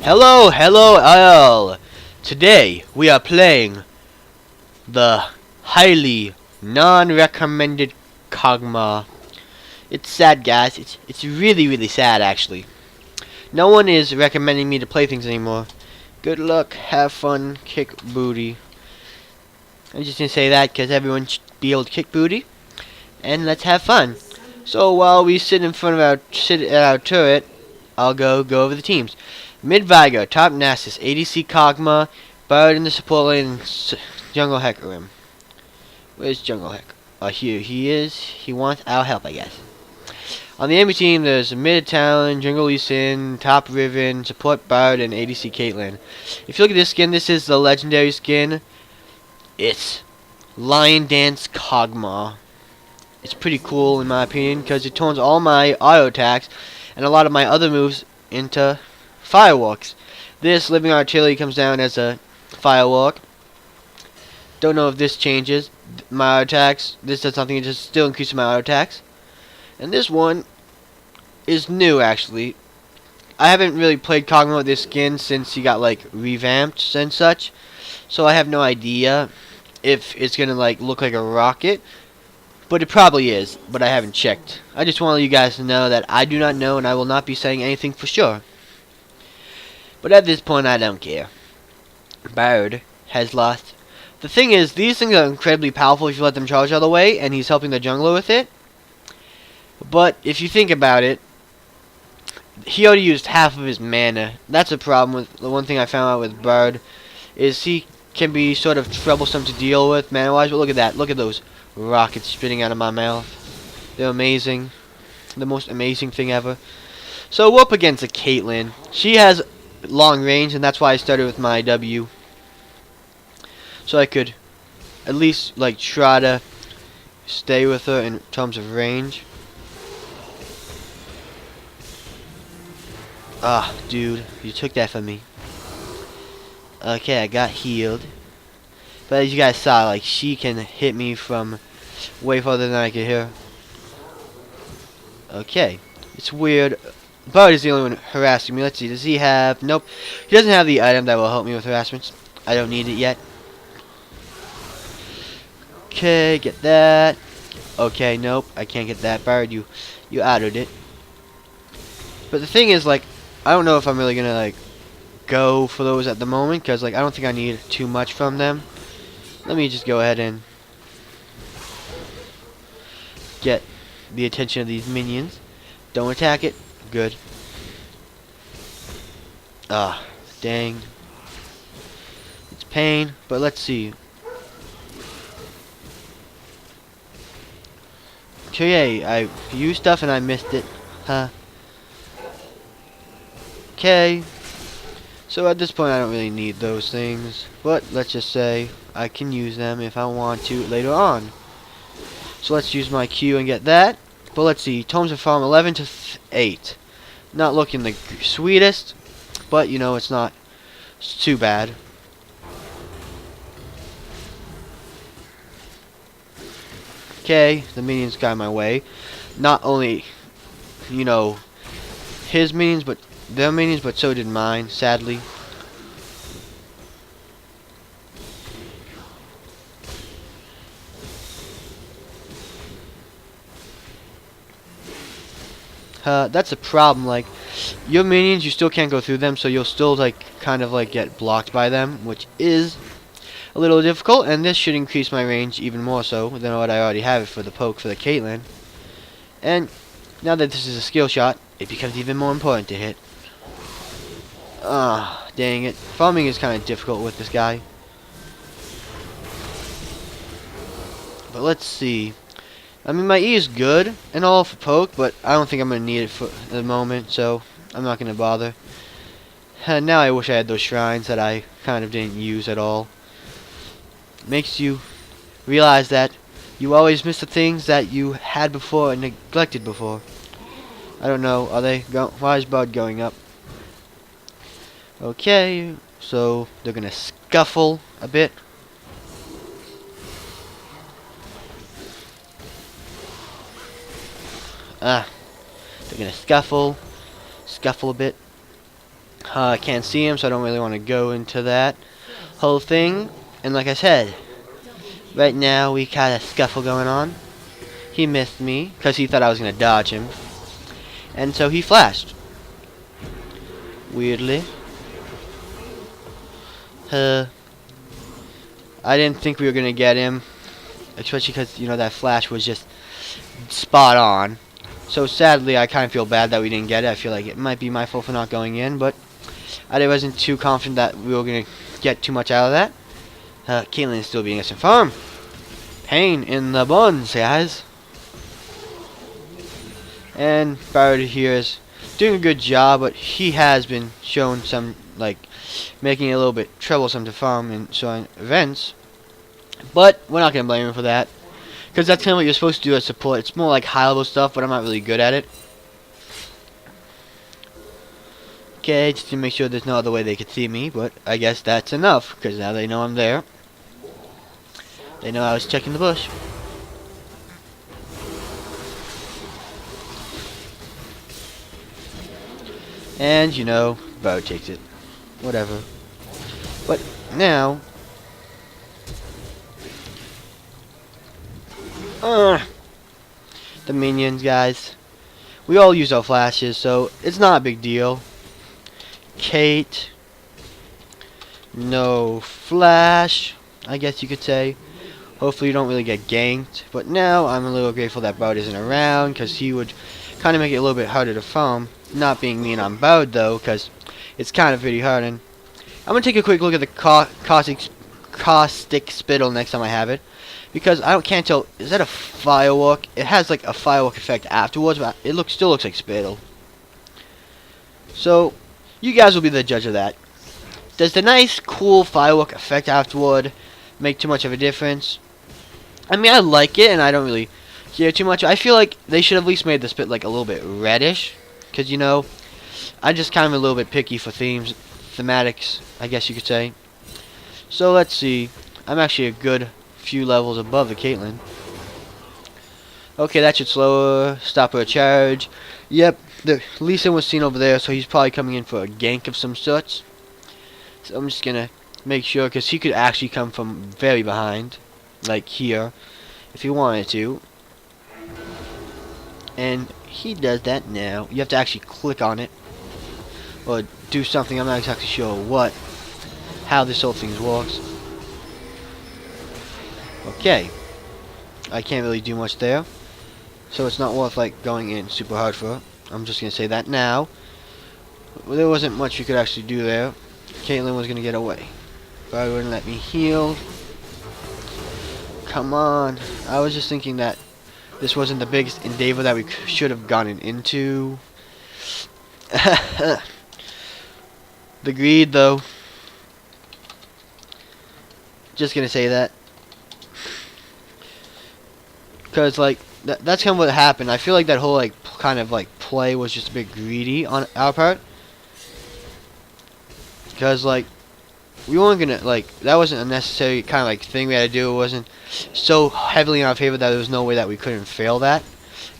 Hello all. Today we are playing the highly non-recommended Kog'Maw. It's sad, guys. It's really sad actually. No one is recommending me to play things anymore. Good luck, have fun, kick booty. I'm just gonna say that because everyone should be able to kick booty, and let's have fun. So while we sit in front of our turret, I'll go over the teams. Mid Vigo, top Nasus, ADC Kog'Maw, Bard in the support lane, and Jungle Hecker him. Where's Jungle Heck? Oh, here he is. He wants our help, I guess. On the enemy team, there's Mid Talon, Jungle Lee Sin, top Riven, support Bard, and ADC Caitlyn. If you look at this skin, this is the legendary skin. It's Lion Dance Kog'Maw. It's pretty cool in my opinion because it turns all my auto attacks and a lot of my other moves into fireworks. This Living Artillery comes down as a firework. Don't know if this changes my auto attacks. This does something, it just still increases my auto attacks. And this one is new actually. I haven't really played Kog'Maw with this skin since he got like revamped and such. So I have no idea if it's gonna like look like a rocket. But it probably is, but I haven't checked. I just want you guys to know that I do not know and I will not be saying anything for sure. But at this point, I don't care. Bard has lost. The thing is, these things are incredibly powerful if you let them charge all the way, and he's helping the jungler with it. But if you think about it, he already used half of his mana. That's a problem with the one thing I found out with Bard, is he can be sort of troublesome to deal with mana-wise. But look at that. Look at those rockets spitting out of my mouth. They're amazing. The most amazing thing ever. So we're up against a Caitlyn. She has long range, and that's why I started with my W. So I could at least like try to stay with her in terms of range. Ah, dude, you took that from me. Okay, I got healed. But as you guys saw, like, she can hit me from way farther than I can hear. Okay. It's weird. Bard is the only one harassing me. Let's see. Does he have... Nope. He doesn't have the item that will help me with harassments. I don't need it yet. Okay, get that. Okay, nope. I can't get that. Bard, you outed it. But the thing is, like, I don't know if I'm really gonna, like, go for those at the moment. Because, like, I don't think I need too much from them. Let me just go ahead and get the attention of these minions. Don't attack it. Good. Ah, dang. It's pain, but let's see. Okay, I used stuff and I missed it. Huh. Okay. So at this point I don't really need those things. But let's just say I can use them if I want to later on. So let's use my Q and get that. But let's see, Tomes of Farm 11 to 8. Not looking the sweetest, but you know, it's not too bad. Okay, the minions got in my way. Not only, you know, his minions, but their minions, but so did mine, sadly. That's a problem. Like, your minions, you still can't go through them, so you'll still like kind of like get blocked by them, which is a little difficult. And this should increase my range even more so than what I already have for the poke for the Caitlyn. And now that this is a skill shot, it becomes even more important to hit. Ah, dang it! Farming is kind of difficult with this guy. But let's see. I mean, my E is good and all for poke, but I don't think I'm going to need it for the moment, so I'm not going to bother. And now I wish I had those shrines that I kind of didn't use at all. Makes you realize that you always miss the things that you had before and neglected before. I don't know, are they why is Bud going up? Okay, so they're going to scuffle a bit. They're gonna scuffle a bit. I can't see him, so I don't really want to go into that whole thing. And like I said, right now we got a scuffle going on. He missed me because he thought I was going to dodge him. And so he flashed. Weirdly. I didn't think we were going to get him. Especially because, you know, that flash was just spot on. So sadly, I kind of feel bad that we didn't get it. I feel like it might be my fault for not going in. But I wasn't too confident that we were going to get too much out of that. Caitlyn is still being us informed. Pain in the buns, guys. And Barrett here is doing a good job, but he has been shown some, like, making it a little bit troublesome to farm in certain events. But we're not going to blame him for that, because that's kind of what you're supposed to do as support. It's more like high-level stuff, but I'm not really good at it. Okay, just to make sure there's no other way they could see me, but I guess that's enough, because now they know I'm there. They know I was checking the bush. And, you know, Bo takes it. Whatever. But now... the minions, guys. We all use our flashes, so it's not a big deal. Kate. No flash, I guess you could say. Hopefully you don't really get ganked. But now I'm a little grateful that Bard isn't around, because he would kind of make it a little bit harder to farm. Not being mean on Bard though, because it's kind of pretty hard. And I'm going to take a quick look at the caustic spittle next time I have it. Because I can't tell, is that a firework? It has like a firework effect afterwards, but it still looks like spittle. So, you guys will be the judge of that. Does the nice, cool firework effect afterward make too much of a difference? I mean, I like it, and I don't really care too much. I feel like they should have at least made the spit like a little bit reddish. Because, you know, I'm just kind of a little bit picky for thematics, I guess you could say. So, let's see. I'm actually a good few levels above the Caitlyn. Okay, that should slow her. Stop her charge. Yep, the Lee Sin was seen over there, so he's probably coming in for a gank of some sorts. So I'm just gonna make sure, because he could actually come from very behind, like here, if he wanted to. And he does that now. You have to actually click on it, or do something. I'm not exactly sure how this whole thing works. Okay, I can't really do much there, so it's not worth like going in super hard for. I'm just gonna say that now. There wasn't much you could actually do there. Caitlyn was gonna get away, but I wouldn't let me heal. Come on, I was just thinking that this wasn't the biggest endeavor that we should have gotten into. The greed, though. Just gonna say that. Because, like, that's kind of what happened. I feel like that whole, like, kind of, like, play was just a bit greedy on our part. Because, like, we weren't gonna, like, that wasn't a necessary kind of, like, thing we had to do. It wasn't so heavily in our favor that there was no way that we couldn't fail that.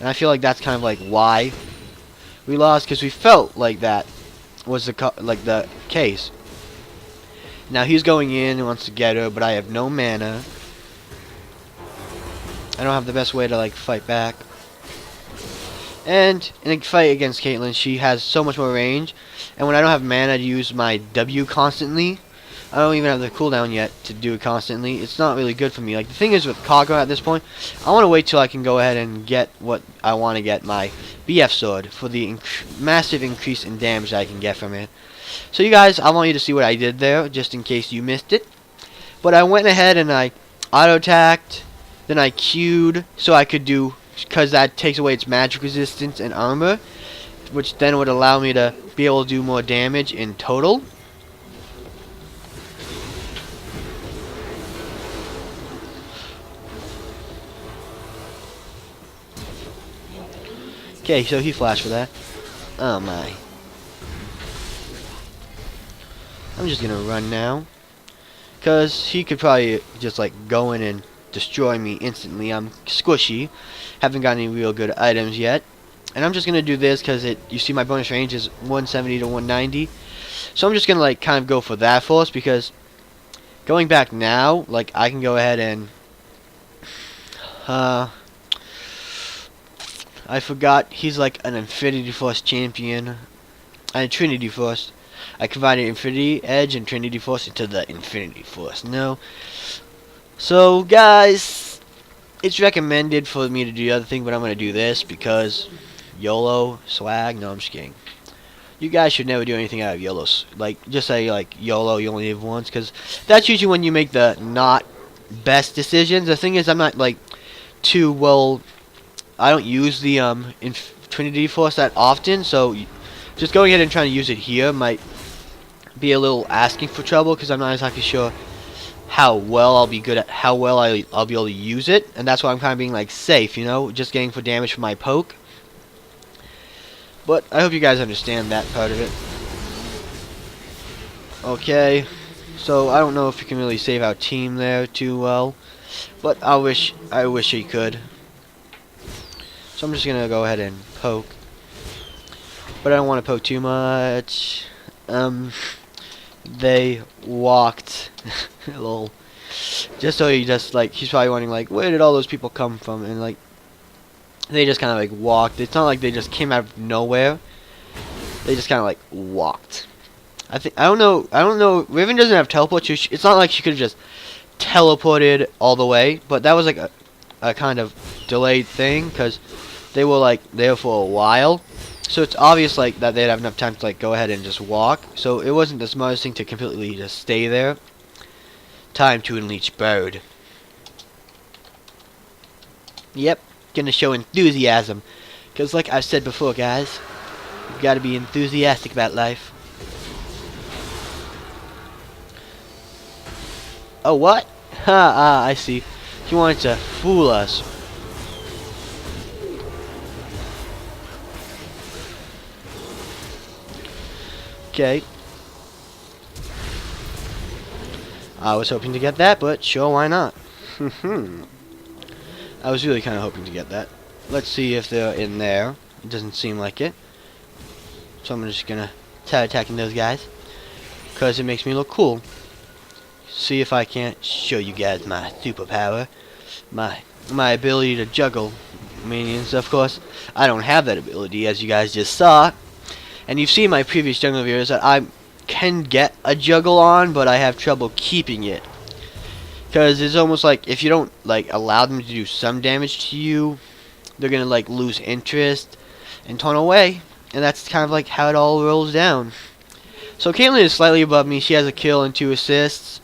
And I feel like that's kind of, like, why we lost. Because we felt like that was the case. Now, he's going in and wants to get her, but I have no mana. I don't have the best way to, like, fight back. And in a fight against Caitlyn, she has so much more range. And when I don't have mana to use my W constantly, I don't even have the cooldown yet to do it constantly. It's not really good for me. Like, the thing is with Kog'Maw at this point, I want to wait till I can go ahead and get what I want to get, my BF sword, for the massive increase in damage I can get from it. So you guys, I want you to see what I did there, just in case you missed it. But I went ahead and I auto-attacked. Then I queued so I could do, because that takes away its magic resistance and armor, which then would allow me to be able to do more damage in total. Okay, so he flashed for that. Oh my. I'm just gonna run now, because he could probably just like go in and destroy me instantly. I'm squishy. Haven't got any real good items yet. And I'm just gonna do this because you see my bonus range is 170 to 190. So I'm just gonna like kind of go for that first, because going back now, like I can go ahead and I forgot he's like an Infinity Force champion. And Trinity Force. I combined Infinity Edge and Trinity Force into the Infinity Force. No. So guys, it's recommended for me to do the other thing, but I'm gonna do this because YOLO swag. No, I'm just kidding. You guys should never do anything out of YOLO. Like, just say like YOLO, you only live once, because that's usually when you make the not best decisions. The thing is, I'm not like too well. I don't use the Trinity Force that often, so just going ahead and trying to use it here might be a little asking for trouble, because I'm not exactly sure how well I'll be good at how well I'll be able to use it, and that's why I'm kind of being like safe, you know, just getting for damage for my poke. But I hope you guys understand that part of it. Okay, so I don't know if you can really save our team there too well, but I wish he could. So I'm just gonna go ahead and poke, but I don't want to poke too much. They walked a little, just so he's probably wondering like, where did all those people come from? And like, they just kind of like walked. It's not like they just came out of nowhere. They just kind of like walked. I don't know. Riven doesn't have teleport. It's not like she could have just teleported all the way, but that was like a kind of delayed thing, because they were like there for a while. So it's obvious like that they'd have enough time to like go ahead and just walk. So it wasn't the smartest thing to completely just stay there. Time to unleash bird. Yep, gonna show enthusiasm, because like I've said before, guys, you've got to be enthusiastic about life. Oh, what? Ha, I see. He wanted to fool us. Okay. I was hoping to get that, but sure, why not? I was really kind of hoping to get that. Let's see if they're in there. It doesn't seem like it. So I'm just gonna start attacking those guys, because it makes me look cool. See if I can't show you guys my superpower. My ability to juggle minions. Of course, I don't have that ability, as you guys just saw. And you've seen my previous jungle videos that I can get a juggle on, but I have trouble keeping it. Because it's almost like if you don't like allow them to do some damage to you, they're going to like lose interest and turn away. And that's kind of like how it all rolls down. So Caitlyn is slightly above me. She has a kill and 2 assists.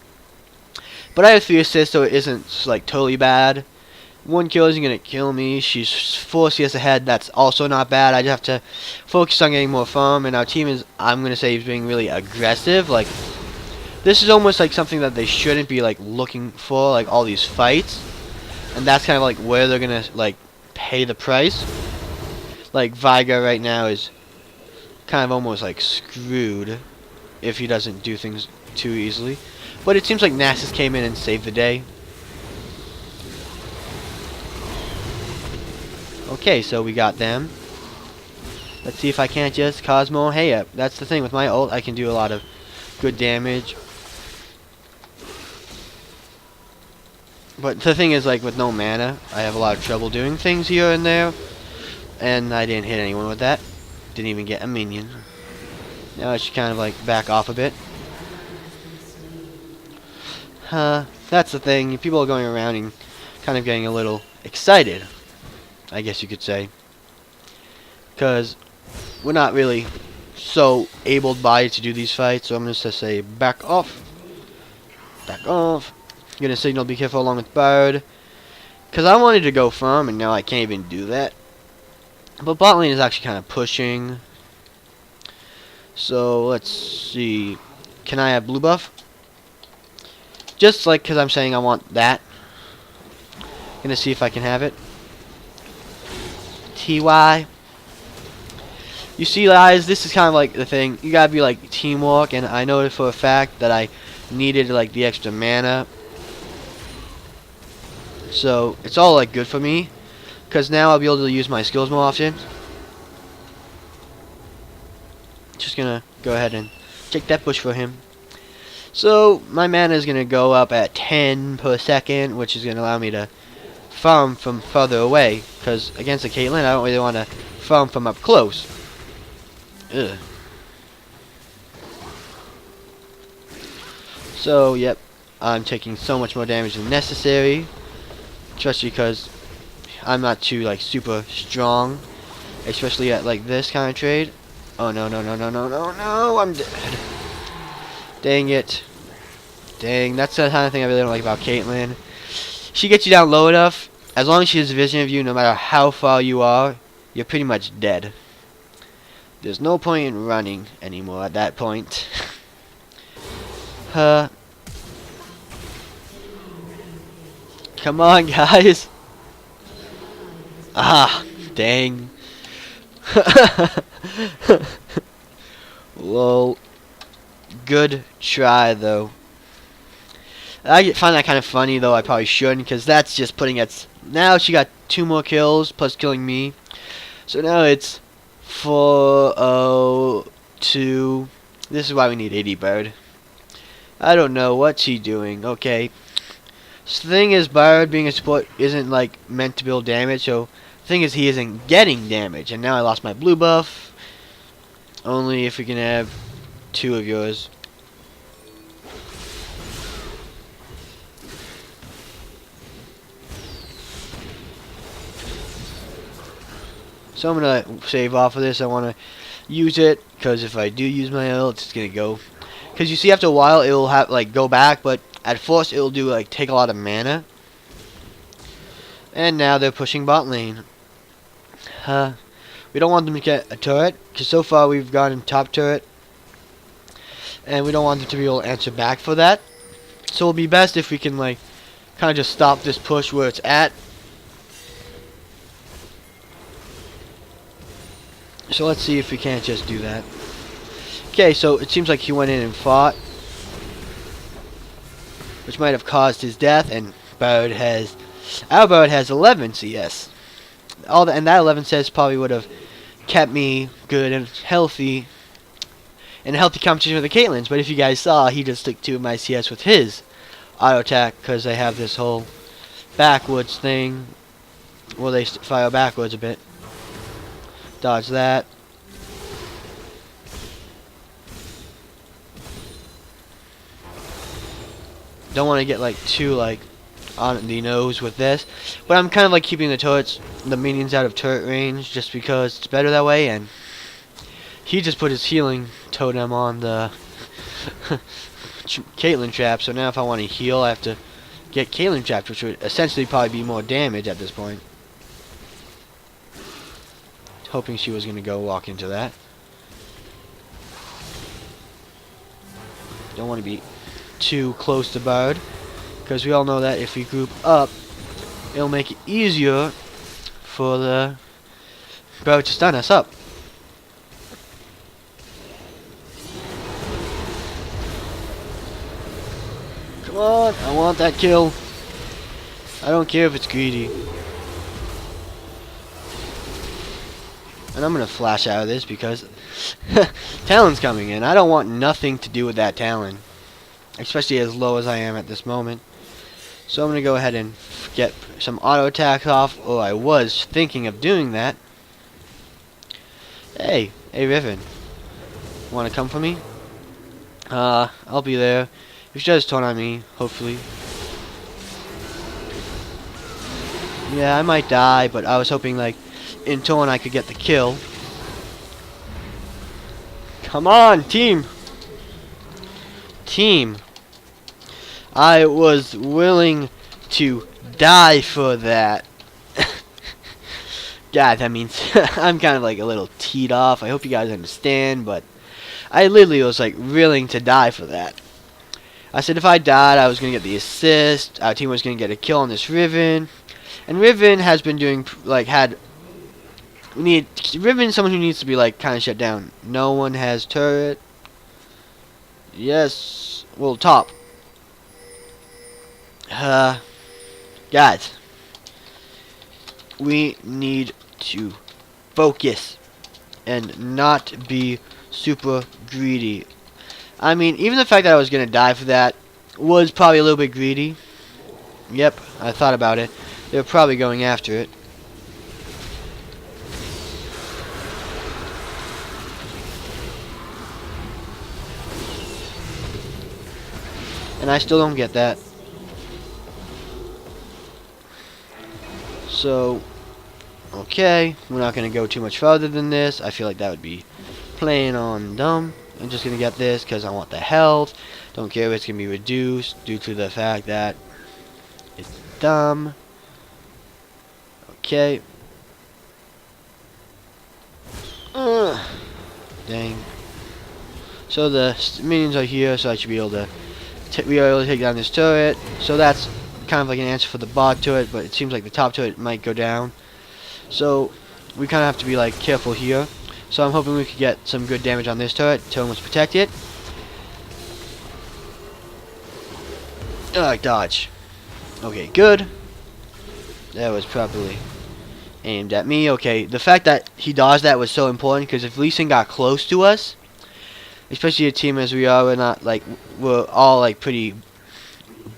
But I have 3 assists, so it isn't like totally bad. 1 kill isn't going to kill me. She's 4 CS ahead. That's also not bad. I just have to focus on getting more farm. And our team is, I'm going to say, is being really aggressive. Like, this is almost like something that they shouldn't be like looking for, like all these fights. And that's kind of like where they're going to like pay the price. Like Viga right now is kind of almost like screwed if he doesn't do things too easily. But it seems like Nasus came in and saved the day. Okay, so we got them. Let's see if I can't just Kog'Maw. Hey, that's the thing with my ult. I can do a lot of good damage. But the thing is, like, with no mana, I have a lot of trouble doing things here and there. And I didn't hit anyone with that. Didn't even get a minion. Now I should kind of, like, back off a bit. That's the thing. People are going around and kind of getting a little excited, I guess you could say. Because we're not really so able-bodied to do these fights, so I'm just going to say back off. Back off. I'm going to signal be careful along with Bard. Because I wanted to go farm, and now I can't even do that. But bot lane is actually kind of pushing. So, let's see. Can I have blue buff? Just like, because I'm saying I want that. Gonna see if I can have it. TY. You see, guys, this is kind of like the thing. You gotta be like teamwork, and I know for a fact that I needed like the extra mana. So, it's all like good for me. Because now I'll be able to use my skills more often. just gonna go ahead and take that bush for him. So my mana is gonna go up at 10 per second, which is gonna allow me to farm from further away. Because against the Caitlyn, I don't really want to farm from up close. Ugh. So yep, I'm taking so much more damage than necessary, especially because I'm not too like super strong, especially at like this kind of trade. Oh no no no no no no no! I'm dead. Dang it! Dang, that's the kind of thing I really don't like about Caitlyn. She gets you down low enough. As long as she has vision of you, no matter how far you are, you're pretty much dead. There's no point in running anymore at that point. Come on, guys. Ah, dang. Lol. Good try, though. I find that kind of funny, though I probably shouldn't, because that's just putting it... Now she got 2 more kills, plus killing me. So now it's 4-0-2. This is why we need AD Bird. I don't know what's he doing. Okay. So the thing is, Bird being a support isn't like meant to build damage, so the thing is he isn't getting damage. And now I lost my blue buff. Only if we can have 2 of yours. So I'm gonna save off of this. I wanna use it because if I do use my ult, it's gonna go. Because you see, after a while, it will have like go back, but at first it will do like take a lot of mana. And now they're pushing bot lane. We don't want them to get a turret because so far we've gotten top turret, and we don't want them to be able to answer back for that. So it'll be best if we can like kind of just stop this push where it's at. So let's see if we can't just do that. Okay, so it seems like he went in and fought, which might have caused his death, and our Bird has 11 CS. And that 11 CS probably would have kept me good and healthy in a healthy competition with the Caitlyn's. But if you guys saw, he just took 2 of my CS with his auto attack because they have this whole backwards thing where they fire backwards a bit. Dodge that. Don't want to get like too like on the nose with this, but I'm kind of like keeping the minions out of turret range just because it's better that way. And he just put his healing totem on the Caitlyn trap, so now if I want to heal, I have to get Caitlyn trapped, which would essentially probably be more damage at this point. Hoping she was going to go walk into that. Don't want to be too close to Bird, because we all know that if we group up, it'll make it easier for the Bird to stun us up. Come on, I want that kill. I don't care if it's greedy. And I'm going to flash out of this because Talon's coming in. I don't want nothing to do with that Talon, especially as low as I am at this moment. So I'm going to go ahead and get some auto attacks off. Oh, I was thinking of doing that. Hey Riven, want to come for me? I'll be there. If she does turn on me, hopefully. Yeah, I might die, but I was hoping like in turn I could get the kill. Come on, team! I was willing to die for that. God, that means I'm kind of like a little teed off. I hope you guys understand, but I literally was like willing to die for that. I said if I died, I was going to get the assist. Our team was going to get a kill on this Riven. And Riven has been doing, like, Riven's someone who needs to be, like, kind of shut down. No one has turret. Yes. Well, top. Guys. We need to focus and not be super greedy. I mean, even the fact that I was gonna die for that was probably a little bit greedy. Yep, I thought about it. They were probably going after it. And I still don't get that. So, okay, we're not going to go too much further than this. I feel like that would be playing on dumb. I'm just going to get this because I want the health. Don't care if it's going to be reduced due to the fact that it's dumb. Okay. Dang. So the minions are here, so I should be able to we are able to take down this turret. So that's kind of like an answer for the bot turret, but it seems like the top turret might go down. So we kind of have to be like careful here. So I'm hoping we could get some good damage on this turret to almost protect it. Dodge. Okay, good. That was properly aimed at me. Okay, the fact that he dodged that was so important because if Lee Sin got close to us, especially a team as we are, we're all like pretty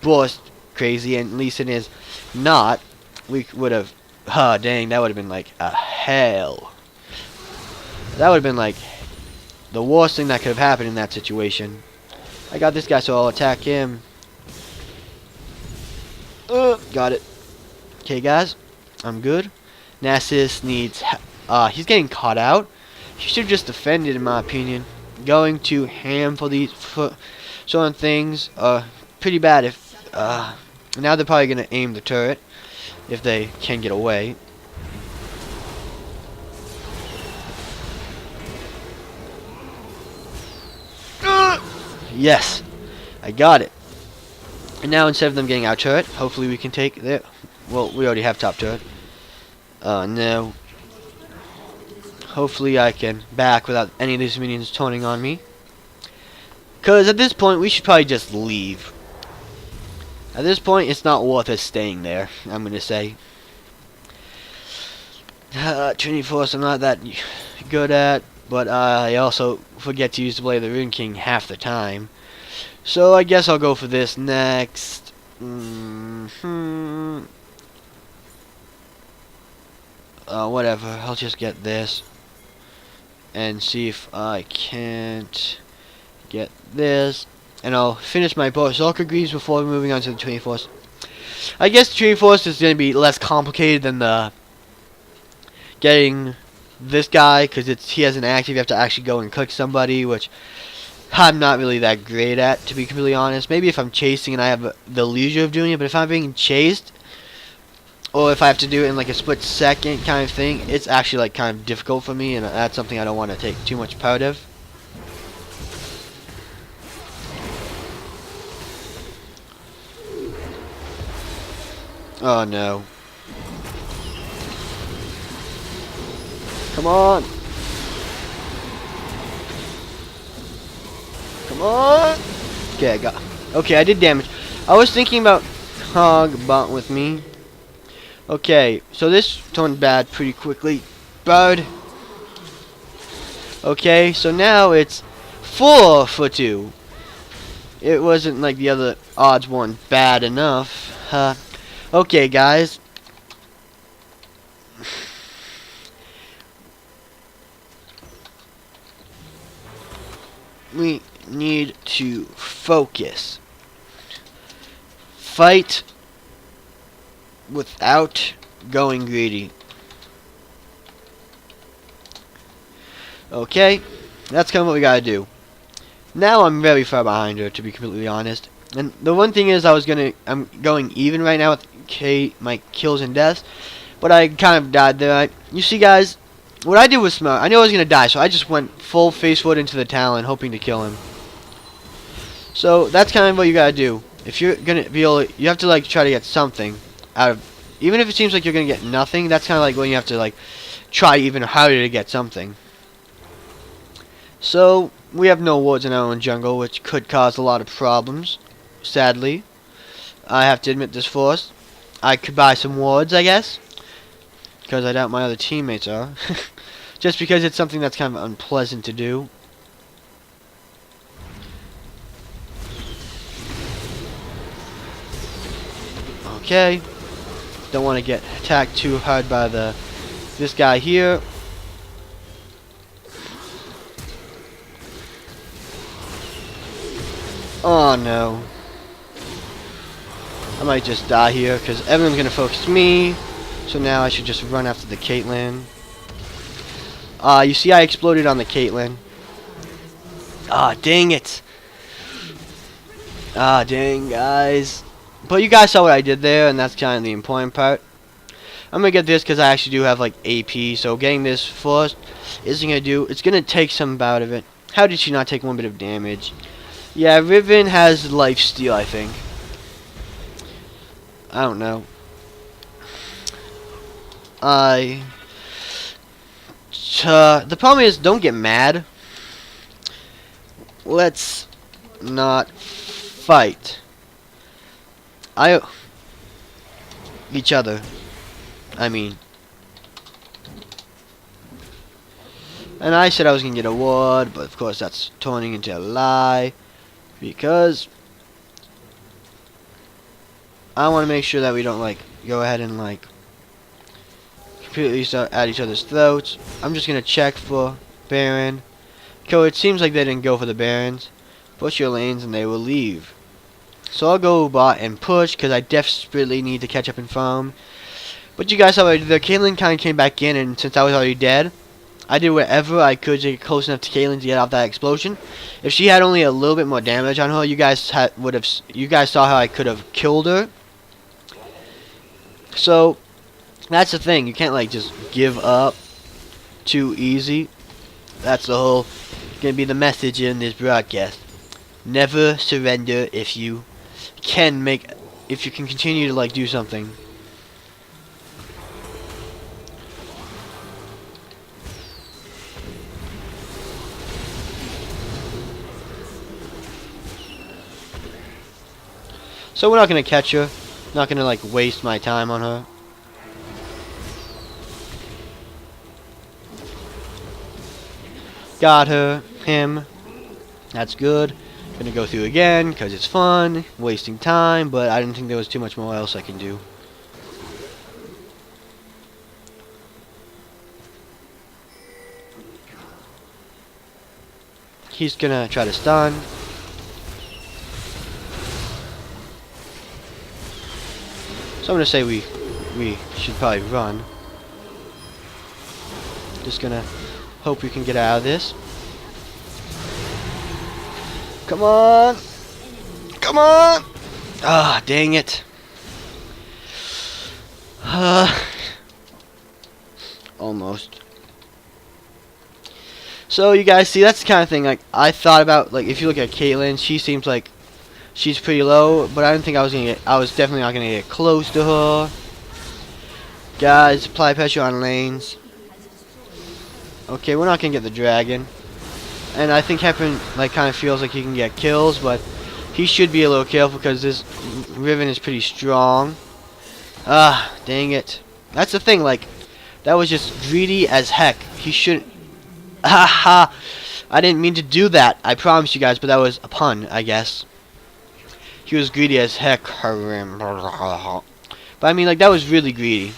burst crazy, and Lee Sin is not. We would have, dang, that would have been like a hell. That would have been like the worst thing that could have happened in that situation. I got this guy, so I'll attack him. Got it. Okay, guys, I'm good. Nasus needs. He's getting caught out. He should have just defended, in my opinion. Going to ham for these certain things. Pretty bad if. Now they're probably gonna aim the turret if they can get away. Yes, I got it. And now instead of them getting our turret, hopefully we can take their. Well, we already have top turret. No. Hopefully I can back without any of these minions turning on me. Because at this point, we should probably just leave. At this point, it's not worth us staying there, I'm going to say. Trinity Force I'm not that good at, but I also forget to use the Blade of the Rune King half the time. So I guess I'll go for this next. Whatever, I'll just get this. And see if I can't get this. And I'll finish my Berserker Greaves before moving on to the Trinity Force. I guess the Trinity Force is going to be less complicated than the getting this guy, because he has an active. You have to actually go and click somebody, which I'm not really that great at, to be completely honest. Maybe if I'm chasing and I have the leisure of doing it, but if I'm being chased, or if I have to do it in like a split second kind of thing, it's actually like kind of difficult for me, and that's something I don't want to take too much part of. Oh no. Come on. Come on. Okay, I got. Okay, I did damage. I was thinking about Kog'Maw with me. Okay, so this turned bad pretty quickly. Bird. Okay, so now it's 4 for 2. It wasn't like the other odds weren't bad enough. Okay, guys. We need to focus. Fight without going greedy. Okay, that's kind of what we gotta do. Now I'm very far behind her, to be completely honest. And the one thing is, I'm going even right now with my kills and deaths, but I kind of died there. You see, guys, what I did was smart. I knew I was gonna die, so I just went full face forward into the Talon, hoping to kill him. So that's kind of what you gotta do. If you're gonna be able, you have to like try to get something out of, even if it seems like you're gonna get nothing. That's kind of like when you have to like try even harder to get something. So we have no wards in our own jungle, which could cause a lot of problems. Sadly, I have to admit this first. I could buy some wards, I guess, because I doubt my other teammates are. Just because it's something that's kind of unpleasant to do. Okay. Don't want to get attacked too hard by this guy here. Oh no. I might just die here because everyone's gonna focus me. So now I should just run after the Caitlyn. You see I exploded on the Caitlyn. Ah, dang it. Ah, dang, guys. But you guys saw what I did there, and that's kind of the important part. I'm gonna get this because I actually do have like AP, so getting this first isn't gonna do. It's gonna take some bout of it. How did she not take one bit of damage? Yeah, Riven has lifesteal, I think. I don't know. The problem is, don't get mad. Let's not fight. Each other. I mean. And I said I was gonna get a ward, but of course that's turning into a lie. Because I want to make sure that we don't, like, go ahead and, like, completely start at each other's throats. I'm just gonna check for Baron. So it seems like they didn't go for the Barons. Push your lanes and they will leave. So I'll go bot and push because I desperately need to catch up and farm. But you guys saw what I did there. Caitlyn kind of came back in, and since I was already dead, I did whatever I could to get close enough to Caitlyn to get off that explosion. If she had only a little bit more damage on her, you guys saw how I could have killed her. So that's the thing. You can't, like, just give up too easy. That's the whole gonna be the message in this broadcast. Never surrender if you can continue to, like, do something. So we're not gonna catch her. Not gonna, like, waste my time on her. Got her. Him. That's good. Gonna go through again because it's fun. Wasting time, but I didn't think there was too much more else I can do. He's gonna try to stun. So I'm gonna say we should probably run. Just gonna hope we can get out of this. Come on! Come on! Ah, dang it. Almost. So you guys see, that's the kind of thing, like, I thought about, like, if you look at Caitlyn, she seems like she's pretty low, but I didn't think I was definitely not gonna get close to her. Guys, apply pressure on lanes. Okay, we're not gonna get the dragon. And I think Heppen, like, kind of feels like he can get kills, but he should be a little careful because this Riven is pretty strong. Ah, dang it. That's the thing, like, that was just greedy as heck. He shouldn't. Haha. I didn't mean to do that. I promise you guys, but that was a pun, I guess. He was greedy as heck. But I mean, like, that was really greedy.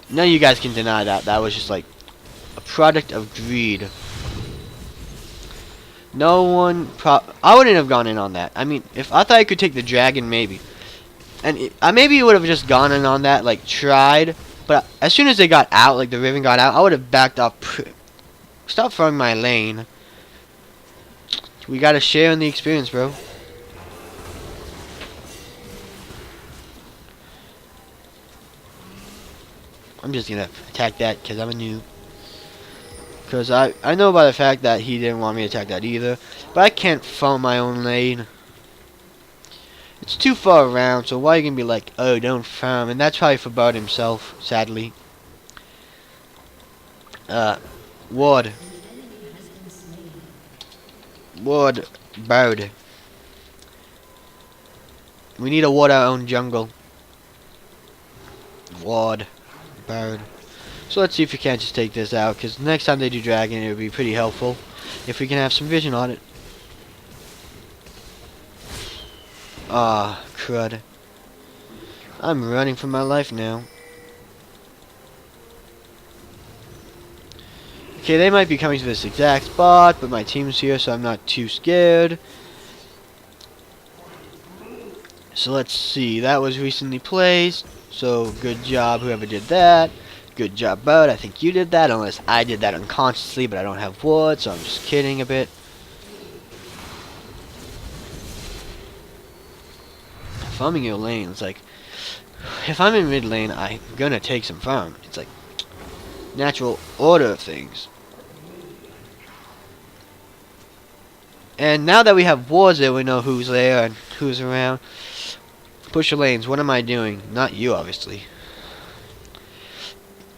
None of you guys can deny that. That was just, like, a product of greed. No one I wouldn't have gone in on that. I mean, if I thought I could take the dragon, maybe. And maybe it would have just gone in on that, like, tried. But as soon as they got out, like, the Riven got out, I would have backed off. Stop farming my lane. We gotta share in the experience, bro. I'm just gonna attack that because I'm a noob. Because I know by the fact that he didn't want me to attack that either. But I can't farm my own lane. It's too far around, so why are you going to be like, oh, don't farm? And that's probably for Bard himself, sadly. Ward. Ward. Bard. We need to ward our own jungle. Ward. Bard. So let's see if we can't just take this out, because next time they do dragon, it would be pretty helpful if we can have some vision on it. Ah, crud. I'm running for my life now. Okay, they might be coming to this exact spot, but my team's here, so I'm not too scared. So let's see. That was recently placed. So good job, whoever did that. Good job, Bud. I think you did that, unless I did that unconsciously, but I don't have wood, so I'm just kidding a bit. Farming your lane, it's like, if I'm in mid lane, I'm gonna take some farm. It's like natural order of things. And now that we have wards there, we know who's there and who's around. Push your lanes. What am I doing? Not you, obviously.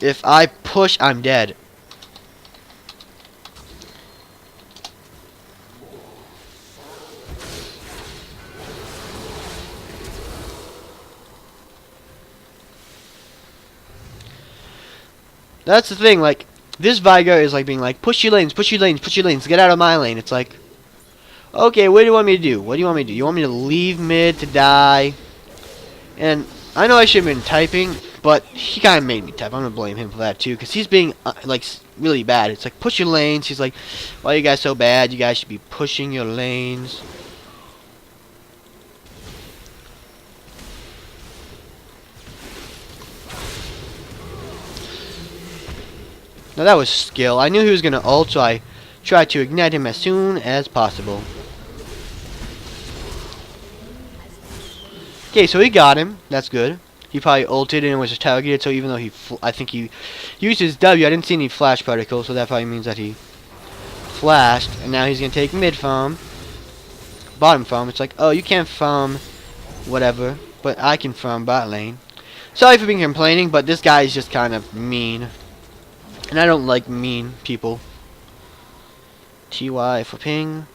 If I push, I'm dead. That's the thing, like, this Viger is like being like, push your lanes, push your lanes, push your lanes, get out of my lane. It's like, okay, what do you want me to do? What do you want me to do? You want me to leave mid to die? And I know I should have been typing, but he kind of made me type. I'm going to blame him for that too, because he's being, like, really bad. It's like, push your lanes. He's like, why are you guys so bad? You guys should be pushing your lanes. Now that was skill. I knew he was going to ult, so I tried to ignite him as soon as possible. Okay, so he got him. That's good. He probably ulted and was targeted, so even though I think he used his W, I didn't see any flash particles, so that probably means that he flashed. And now he's going to take mid farm. Bottom farm. It's like, oh, you can't farm whatever, but I can farm bot lane. Sorry for being complaining, but this guy is just kind of mean. And I don't like mean people. TY for ping.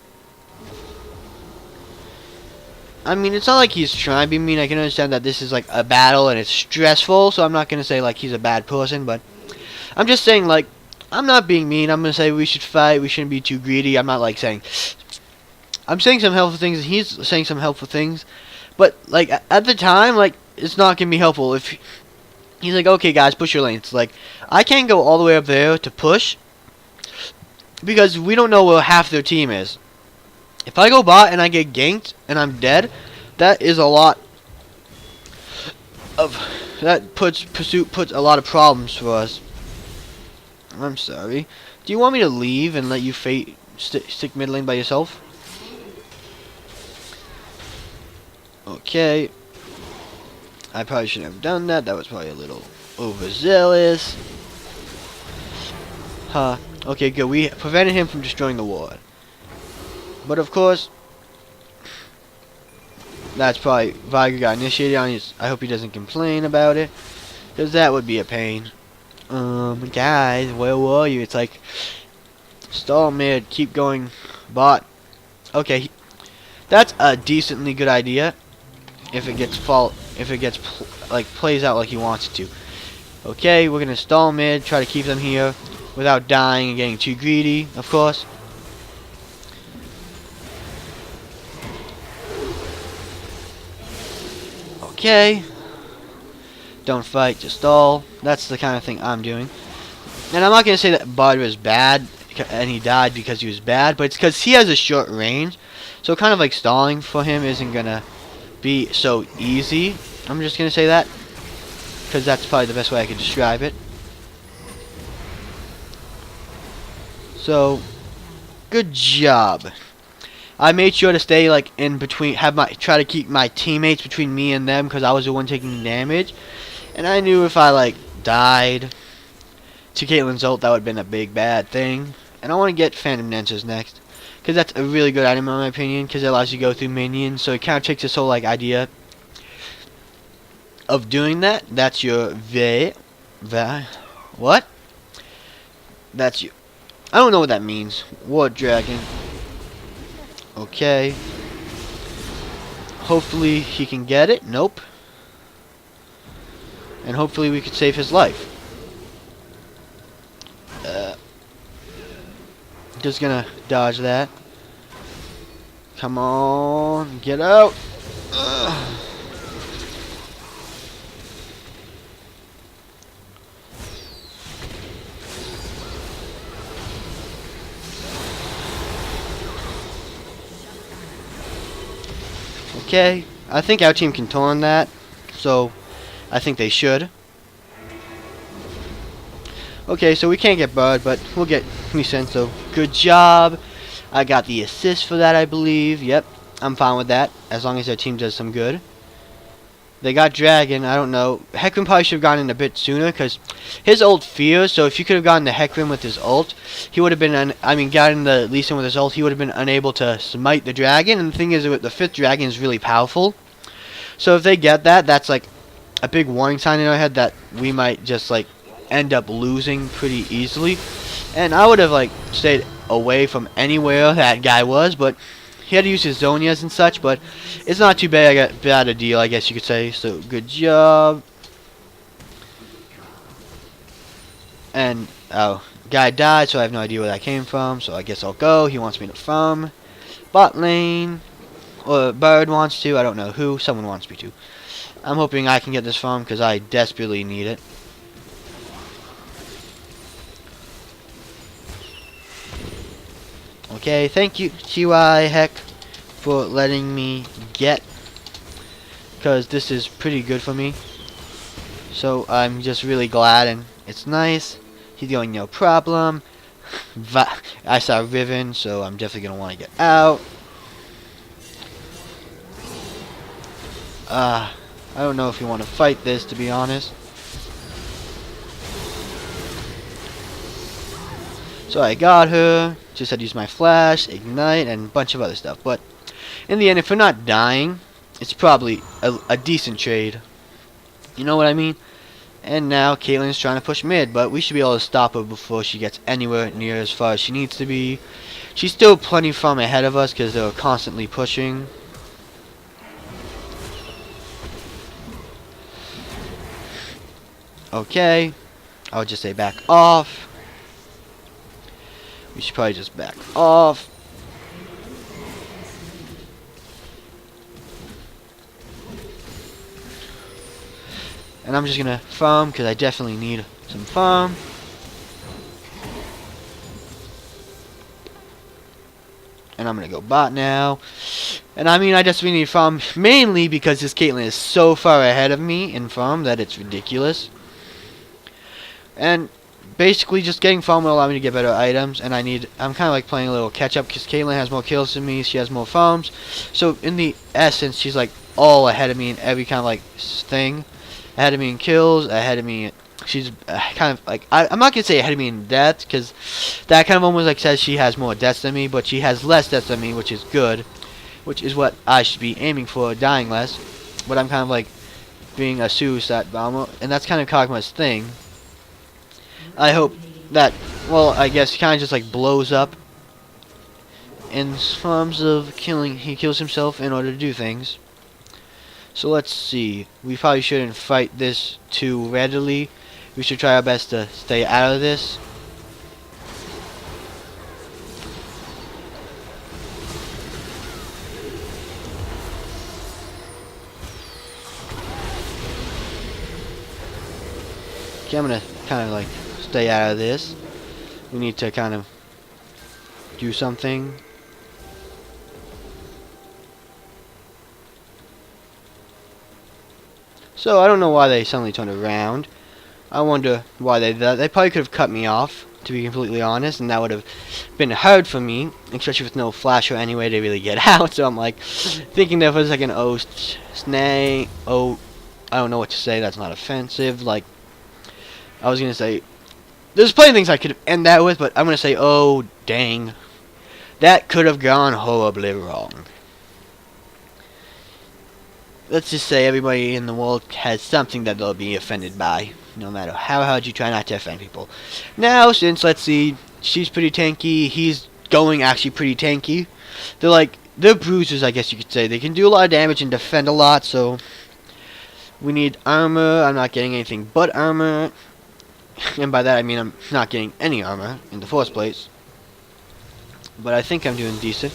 I mean, it's not like he's trying to be mean. I can understand that this is like a battle and it's stressful, so I'm not going to say like he's a bad person, but I'm just saying like, I'm not being mean. I'm going to say we should fight, we shouldn't be too greedy. I'm not like saying, I'm saying some helpful things and he's saying some helpful things, but like at the time, like, it's not going to be helpful if he's like, okay guys, push your lanes. Like, I can't go all the way up there to push because we don't know where half their team is. If I go bot and I get ganked and I'm dead, that is a lot of, that puts a lot of problems for us. I'm sorry. Do you want me to leave and let you stick mid lane by yourself? Okay. I probably shouldn't have done that. That was probably a little overzealous. Huh. Okay, good. We prevented him from destroying the ward. But of course, that's probably Viger got initiated on his. I hope he doesn't complain about it, because that would be a pain. Guys, where were you? It's like, stall mid, keep going bot. Okay, that's a decently good idea. If it gets like plays out like he wants it to. Okay, we're gonna stall mid, try to keep them here without dying and getting too greedy, of course. Okay. Don't fight, just stall. That's the kind of thing I'm doing. And I'm not going to say that Bud was bad and he died because he was bad, but it's because he has a short range. So kind of like stalling for him isn't going to be so easy. I'm just going to say that because that's probably the best way I can describe it. So, good job. I made sure to stay like in between, try to keep my teammates between me and them because I was the one taking damage. And I knew if I like died to Caitlyn's ult, that would have been a big bad thing. And I want to get Phantom Dancers next because that's a really good item in my opinion because it allows you to go through minions. So it kind of takes this whole like idea of doing that. That's your what? That's you. I don't know what that means. Ward Dragon. Okay. Hopefully he can get it. Nope. And hopefully we could save his life. Just gonna dodge that. Come on. Get out. Okay, I think our team can turn that, so I think they should. Okay, so we can't get bird, but we'll get resent, so good job. I got the assist for that, I believe. Yep, I'm fine with that, as long as their team does some good. They got Dragon, I don't know. Heckman probably should have gone in a bit sooner, because his ult fears, so if you could have gotten the Heckman with his ult, he would have been, gotten the Lee Sin with his ult, he would have been unable to smite the Dragon, and the thing is, the 5th Dragon is really powerful. So if they get that, that's like a big warning sign in our head that we might just like end up losing pretty easily. And I would have like stayed away from anywhere that guy was, but he had to use his Zonias and such, but it's not too bad. Bad a deal, I guess you could say. So good job. And guy died, so I have no idea where that came from, so I guess I'll go. He wants me to farm bot lane, or Bird wants to, I don't know who, someone wants me to. I'm hoping I can get this farm because I desperately need it. Okay, thank you TY Heck for letting me get, because this is pretty good for me. So I'm just really glad, and it's nice. He's going no problem. I saw Riven, so I'm definitely going to want to get out. I don't know if you want to fight this, to be honest. So I got her. Just had to use my flash, ignite, and a bunch of other stuff. But in the end, if we're not dying, it's probably a decent trade. You know what I mean? And now Caitlyn's trying to push mid, but we should be able to stop her before she gets anywhere near as far as she needs to be. She's still plenty from ahead of us because they're constantly pushing. Okay, I would just say back off. We should probably just back off. And I'm just gonna farm because I definitely need some farm. And I'm gonna go bot now. And I just really need farm mainly because this Caitlyn is so far ahead of me in farm that it's ridiculous. And basically just getting farm will allow me to get better items, and I'm kind of like playing a little catch up because Caitlyn has more kills than me, she has more farms. So in the essence, she's like all ahead of me in every kind of like thing. Ahead of me in kills, ahead of me, she's kind of like, I'm not going to say ahead of me in deaths, because that kind of almost like says she has more deaths than me, but she has less deaths than me, which is good, which is what I should be aiming for, dying less. But I'm kind of like being a suicide bomber, and that's kind of Kog'Maw's thing. I hope that, well, I guess he kind of just like blows up in terms of killing, he kills himself in order to do things. So let's see, we probably shouldn't fight this too readily. We should try our best to stay out of this. Okay, I'm gonna kind of like stay out of this. We need to kind of do something. So I don't know why they suddenly turned around. I wonder why they did that. They probably could have cut me off, to be completely honest, and that would have been hard for me, especially with no flash or any way to really get out. So I'm like thinking there for a second, oh snake, oh, I don't know what to say. That's not offensive. Like I was gonna say, there's plenty of things I could end that with, but I'm gonna say, oh dang, that could have gone horribly wrong. Let's just say everybody in the world has something that they'll be offended by, no matter how hard you try not to offend people. Now, since, let's see, she's pretty tanky, he's going actually pretty tanky. They're bruisers, I guess you could say. They can do a lot of damage and defend a lot, so we need armor. I'm not getting anything but armor. And by that I mean I'm not getting any armor in the first place. But I think I'm doing decent.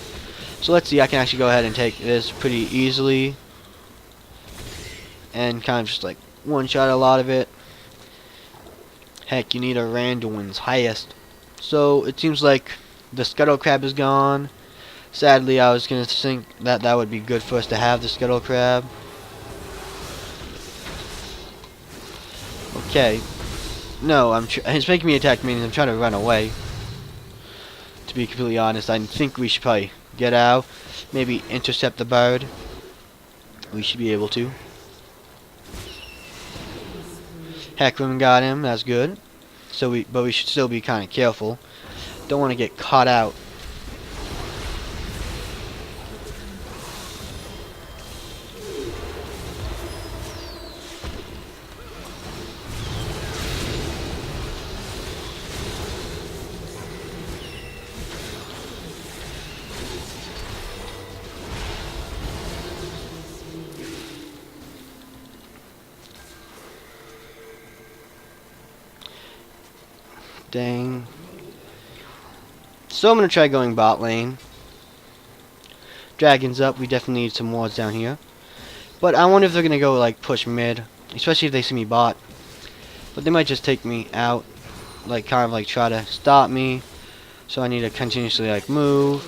So let's see, I can actually go ahead and take this pretty easily. And kind of just like one-shot a lot of it. Heck, you need a Randuin's highest. So it seems like the Scuttle Crab is gone. Sadly, I was gonna think that that would be good for us to have the Scuttle Crab. Okay. No, it's making me attack minions. I'm trying to run away. To be completely honest, I think we should probably get out. Maybe intercept the bird. We should be able to. Heckman got him. That's good. But we should still be kind of careful. Don't want to get caught out. Dang. So I'm going to try going bot lane. Dragon's up. We definitely need some wards down here. But I wonder if they're going to go like push mid. Especially if they see me bot. But they might just take me out. Like kind of like try to stop me. So I need to continuously like move.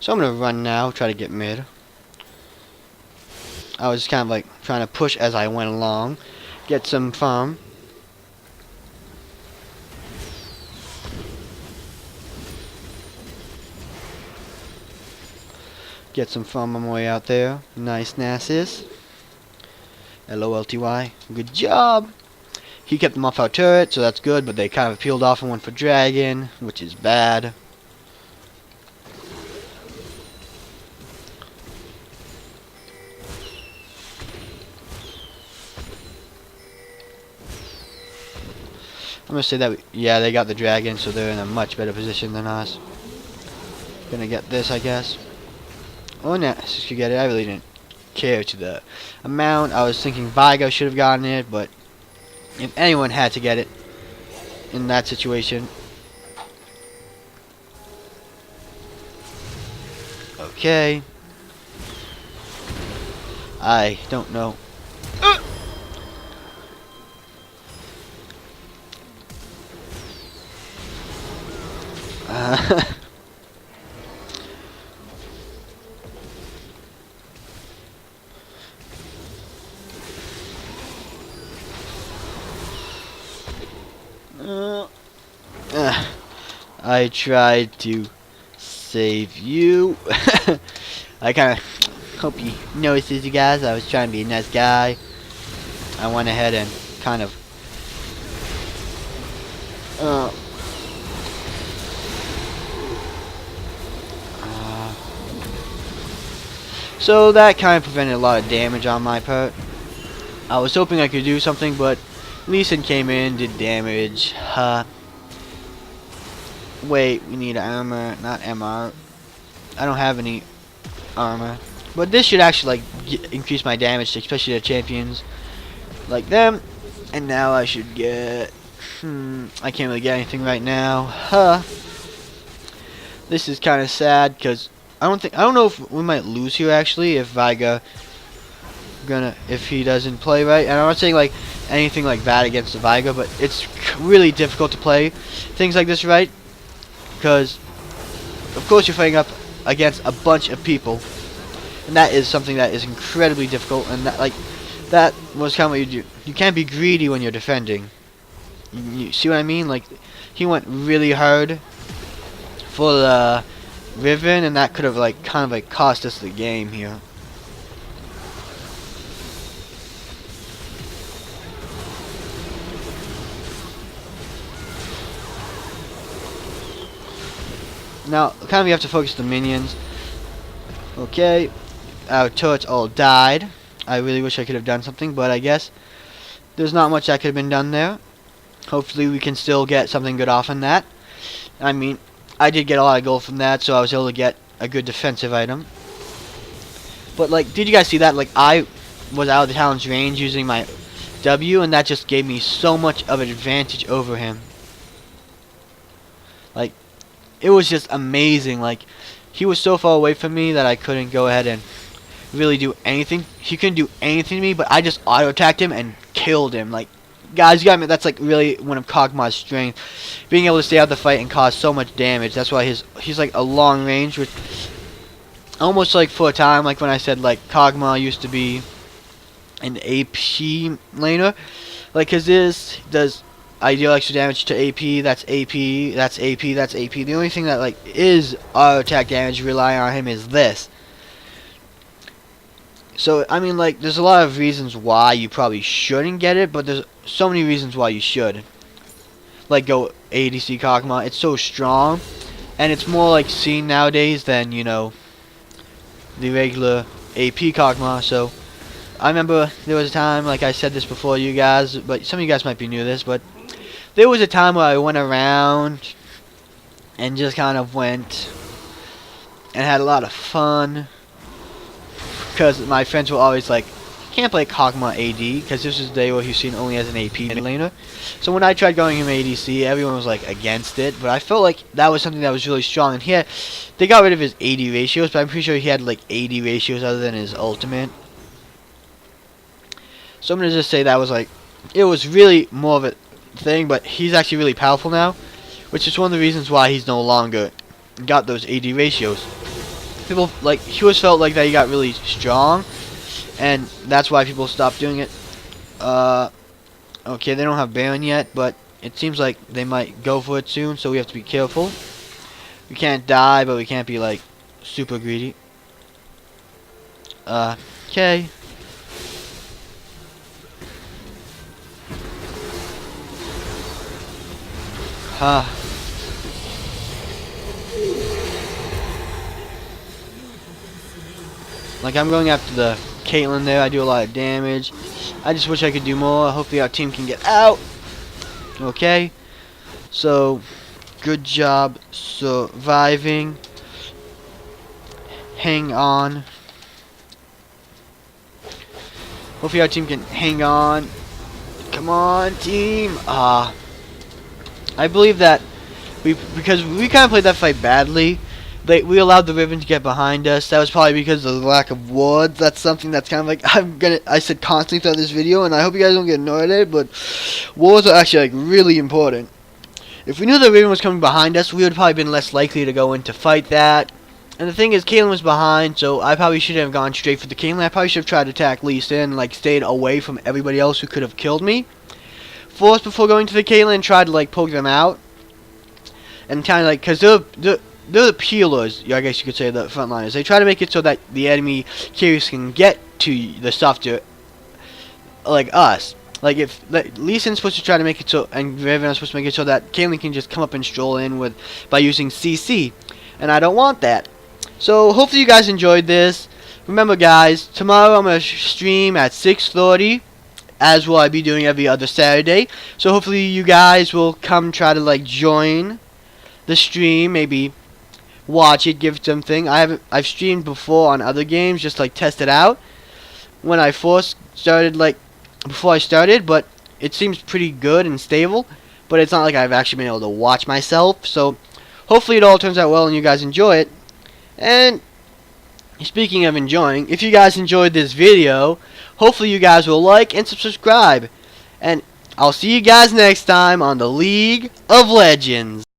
So I'm going to run now. Try to get mid. I was kind of like trying to push as I went along. Get some farm. Get some farm on my way out there. Nice Nassus. LOLTY. Good job. He kept them off our turret, so that's good, but they kind of peeled off and went for dragon, which is bad. I'm gonna say that, yeah, they got the dragon, so they're in a much better position than us. Gonna get this, I guess. Oh, Nassus could get it. I really didn't care to the amount. I was thinking Vigo should have gotten it, but if anyone had to get it in that situation. Okay. I don't know. I tried to save you. I kind of hope you noticed, you guys. I was trying to be a nice guy. I went ahead and kind of so that kind of prevented a lot of damage on my part. I was hoping I could do something, but Lee Sin came in, did damage. Wait, we need armor, not MR. I don't have any armor. But this should actually like increase my damage, especially to champions like them. And now I should get I can't really get anything right now. This is kind of sad because I don't know if we might lose here actually if Viga if he doesn't play right. And I'm not saying like anything like that against the Viga, but it's really difficult to play things like this right, because of course you're fighting up against a bunch of people, and that is something that is incredibly difficult. And that was kind of what you do. You can't be greedy when you're defending. You see what I mean? Like, he went really hard for the Riven, and that could have like kind of like cost us the game here. Now, kind of you have to focus the minions. Okay, our turrets all died. I really wish I could have done something, but I guess there's not much that could have been done there. Hopefully we can still get something good off in that. I mean, I did get a lot of gold from that, so I was able to get a good defensive item. But like, did you guys see that? Like, I was out of the talent's range using my W, and that just gave me so much of an advantage over him. Like, it was just amazing. Like, he was so far away from me that I couldn't go ahead and really do anything. He couldn't do anything to me, but I just auto-attacked him and killed him. Like, guys, you gotta admit, that's like really one of Kog'Maw's strength, being able to stay out of the fight and cause so much damage. That's why he's like a long range, which almost like for a time, like when I said like Kog'Maw used to be an AP laner, like cause this does ideal extra damage to AP, that's AP, that's AP, that's AP. The only thing that like is auto attack damage relying on him is this. So I mean, like, there's a lot of reasons why you probably shouldn't get it, but there's so many reasons why you should. Like, go ADC Kog'Maw. It's so strong, and it's more like seen nowadays than, you know, the regular AP Kog'Maw. So I remember there was a time, like I said this before, you guys, but some of you guys might be new to this, but there was a time where I went around and just kind of went and had a lot of fun, because my friends were always like, you can't play Kog'Maw AD, because this was the day where he was seen only as an AP laner. So when I tried going him ADC, everyone was like against it, but I felt like that was something that was really strong. And here, they got rid of his AD ratios, but I'm pretty sure he had like AD ratios other than his ultimate. So I'm going to just say that was like, it was really more of a thing, but he's actually really powerful now, which is one of the reasons why he's no longer got those AD ratios. People, like, he always felt like that he got really strong, and that's why people stopped doing it. Okay, they don't have Baron yet, but it seems like they might go for it soon, so we have to be careful. We can't die, but we can't be, like, super greedy. Okay. Like, I'm going after the Caitlyn there. I do a lot of damage. I just wish I could do more. Hopefully our team can get out. Okay. So, good job surviving. Hang on. Hopefully our team can hang on. Come on, team. I believe that because we kind of played that fight badly, we allowed the Riven to get behind us. That was probably because of the lack of wards. That's something that's kind of like I said constantly throughout this video, and I hope you guys don't get annoyed at it, but wards are actually like really important. If we knew the Riven was coming behind us, we would probably been less likely to go in to fight that. And the thing is, Caitlyn was behind, so I probably shouldn't have gone straight for the Caitlyn. I probably should have tried to attack Lee Sin and like stayed away from everybody else who could have killed me first before going to the Caitlyn, and tried to like poke them out. And kind of like, because they're the peelers, I guess you could say, the frontliners. They try to make it so that the enemy carriers can get to the softer, like us. Like if Lee Sin's supposed to try to make it so, and Riven is supposed to make it so that Caitlyn can just come up and stroll in by using CC, and I don't want that. So hopefully you guys enjoyed this. Remember, guys, tomorrow I'm gonna stream at 6:30. As will I be doing every other Saturday. So hopefully you guys will come try to like join the stream, maybe watch it, give it something. I've streamed before on other games, just like test it out when I first started, like before I started, but it seems pretty good and stable, but it's not like I've actually been able to watch myself. So hopefully it all turns out well and you guys enjoy it. And speaking of enjoying, if you guys enjoyed this video, hopefully you guys will like and subscribe. And I'll see you guys next time on the League of Legends.